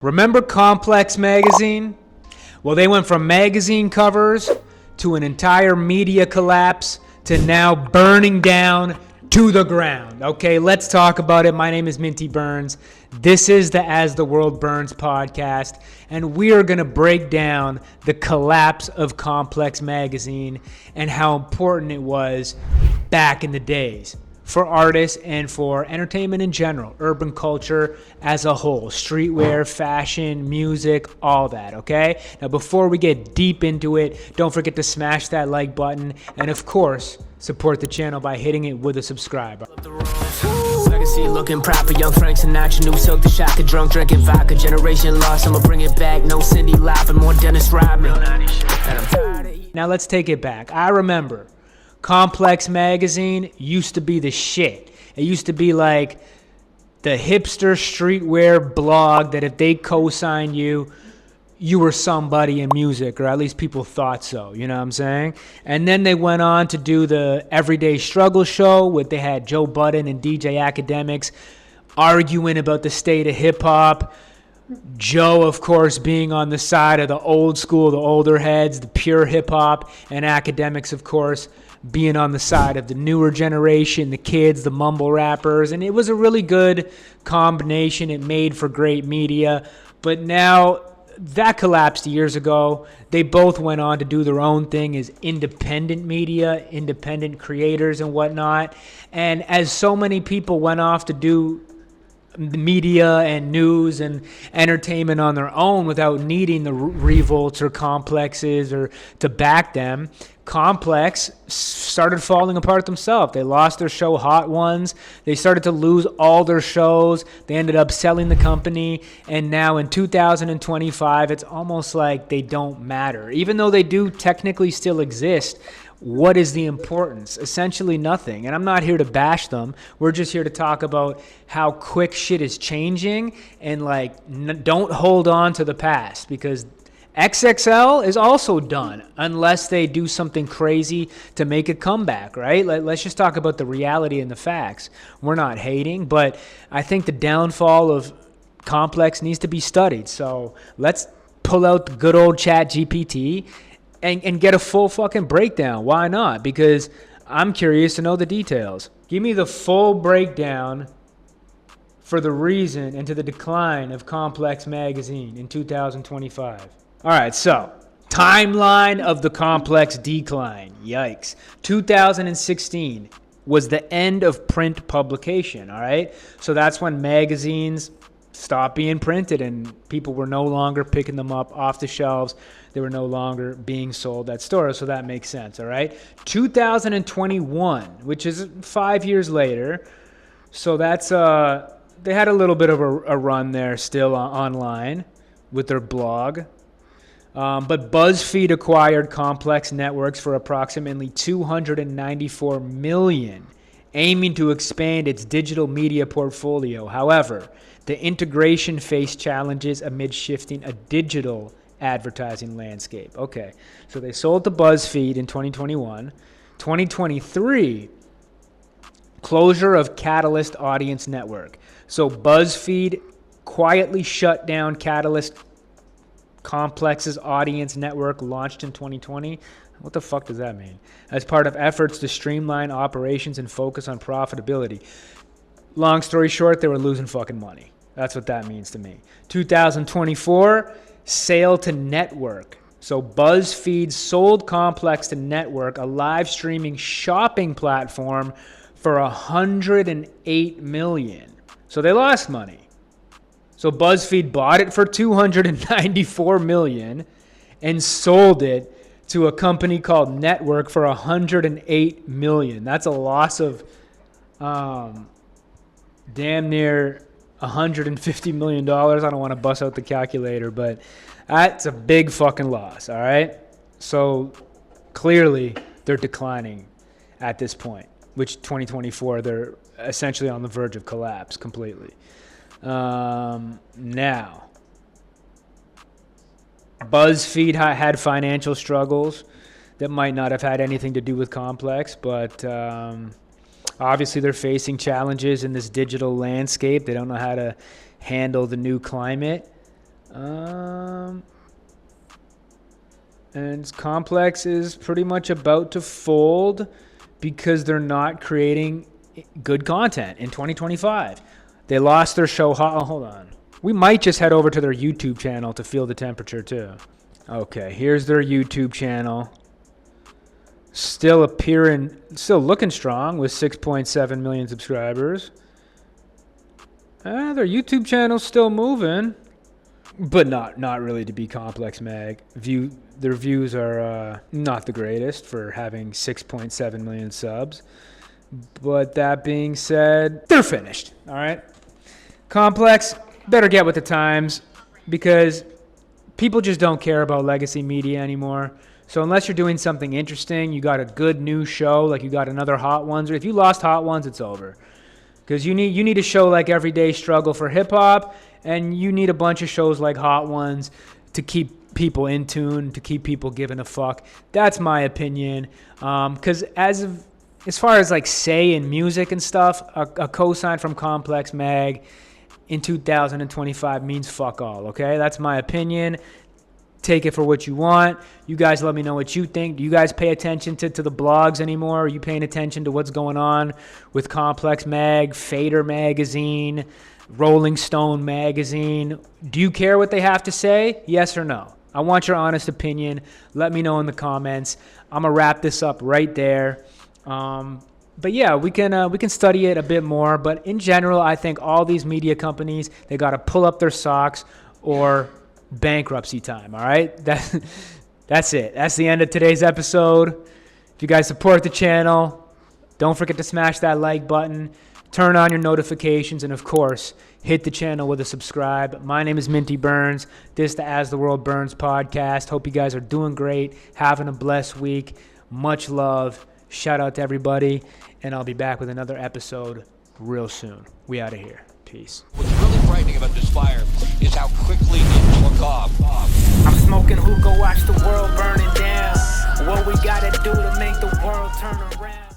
Remember Complex magazine? Well, they went from magazine covers to an entire media collapse to now burning down to the ground. Okay, let's talk about it. My name is Minty Burns. This is the As the World Burns podcast, and we are going to break down the collapse of Complex magazine and how important it was back in the days for artists and for entertainment in general, urban culture as a whole, streetwear, fashion, music, all that, okay? Now, before we get deep into it, don't forget to smash that like button, and of course, support the channel by hitting it with a subscribe. Legacy looking proper, young Franks in action, new silk, the shaka, drunk, drinking vodka, generation lost, I'ma bring it back, no Cindy laughing, more Dennis Rodman. Now, let's take it back. I remember Complex magazine used to be the shit. It used to be like the hipster streetwear blog that if they co-signed you, you were somebody in music, or at least people thought so, you know what I'm saying? And then they went on to do the Everyday Struggle show where they had Joe Budden and DJ Academics arguing about the state of hip-hop. Joe, of course, being on the side of the old school, the older heads, the pure hip-hop, and Academics, of course, being on the side of the newer generation, the kids, the mumble rappers. And it was a really good combination. It made for great media. But now that collapsed years ago. They both went on to do their own thing as independent media, independent creators and whatnot. And as so many people went off to do media and news and entertainment on their own without needing the revolts or complexes or to back them, Complex started falling apart themselves. They lost their show Hot Ones. They started to lose all their shows. They ended up selling the company. And now in 2025, it's almost like they don't matter. Even though they do technically still exist, what is the importance? Essentially nothing. And I'm not here to bash them. We're just here to talk about how quick shit is changing and don't hold on to the past, because XXL is also done unless they do something crazy to make a comeback, right? Let's just talk about the reality and the facts. We're not hating, but I think the downfall of Complex needs to be studied. So let's pull out the good old Chat GPT and get a full fucking breakdown. Why not? Because I'm curious to know the details. Give me the full breakdown for the reason and to the decline of Complex magazine in 2025. All right, so timeline of the Complex decline. Yikes. 2016 was the end of print publication, all right? So that's when magazines stopped being printed and people were no longer picking them up off the shelves. They were no longer being sold at stores, so that makes sense, all right? 2021, which is 5 years later, so that's they had a little bit of a run there still online with their blog. But BuzzFeed acquired Complex Networks for approximately $294 million, aiming to expand its digital media portfolio. However, the integration faced challenges amid shifting a digital advertising landscape. Okay, so they sold to BuzzFeed in 2021. 2023, closure of Catalyst Audience Network. So BuzzFeed quietly shut down Catalyst Complex's audience network, launched in 2020. What the fuck does that mean? As part of efforts to streamline operations and focus on profitability. Long story short, they were losing fucking money. That's what that means to me. 2024, sale to Network. So BuzzFeed sold Complex to Network, a live streaming shopping platform, for $108 million. So they lost money. So BuzzFeed bought it for $294 million and sold it to a company called Network for $108 million. That's a loss of damn near $150 million. I don't want to bust out the calculator, but that's a big fucking loss, all right? So clearly they're declining at this point, which 2024, they're essentially on the verge of collapse completely. Now, BuzzFeed had financial struggles that might not have had anything to do with Complex, but obviously they're facing challenges in this digital landscape. They don't know how to handle the new climate. And Complex is pretty much about to fold because they're not creating good content in 2025. They lost their show. Oh, hold on. We might just head over to their YouTube channel to feel the temperature too. Okay, here's their YouTube channel. Still looking strong with 6.7 million subscribers. Their YouTube channel's still moving, but not really to be Complex Mag. Their views are not the greatest for having 6.7 million subs. But that being said, they're finished. All right, Complex better get with the times because people just don't care about legacy media anymore. So unless you're doing something interesting, you got a good new show, like you got another Hot Ones, or if you lost Hot Ones, it's over. Because you need a show like Everyday Struggle for hip hop, and you need a bunch of shows like Hot Ones to keep people in tune, to keep people giving a fuck. That's my opinion. Because as far as like say in music and stuff, a cosign from Complex Mag in 2025 means fuck all. Okay, that's my opinion. Take it for what you want. You guys let me know what you think. Do you guys pay attention to the blogs anymore? Are you paying attention to what's going on with Complex Mag, Fader Magazine, Rolling Stone Magazine? Do you care what they have to say? Yes or no? I want your honest opinion. Let me know in the comments. I'm going to wrap this up right there. But yeah, we can study it a bit more. But in general, I think all these media companies, they got to pull up their socks or bankruptcy time. All right, that's it. That's the end of today's episode. If you guys support the channel, don't forget to smash that like button, turn on your notifications, and of course hit the channel with a subscribe. My name is Minty Burns. This is the As the World Burns podcast. Hope you guys are doing great, having a blessed week. Much love. Shout out to everybody, and I'll be back with another episode real soon. We out of here. Peace. What's really frightening about this fire is how quickly it took off.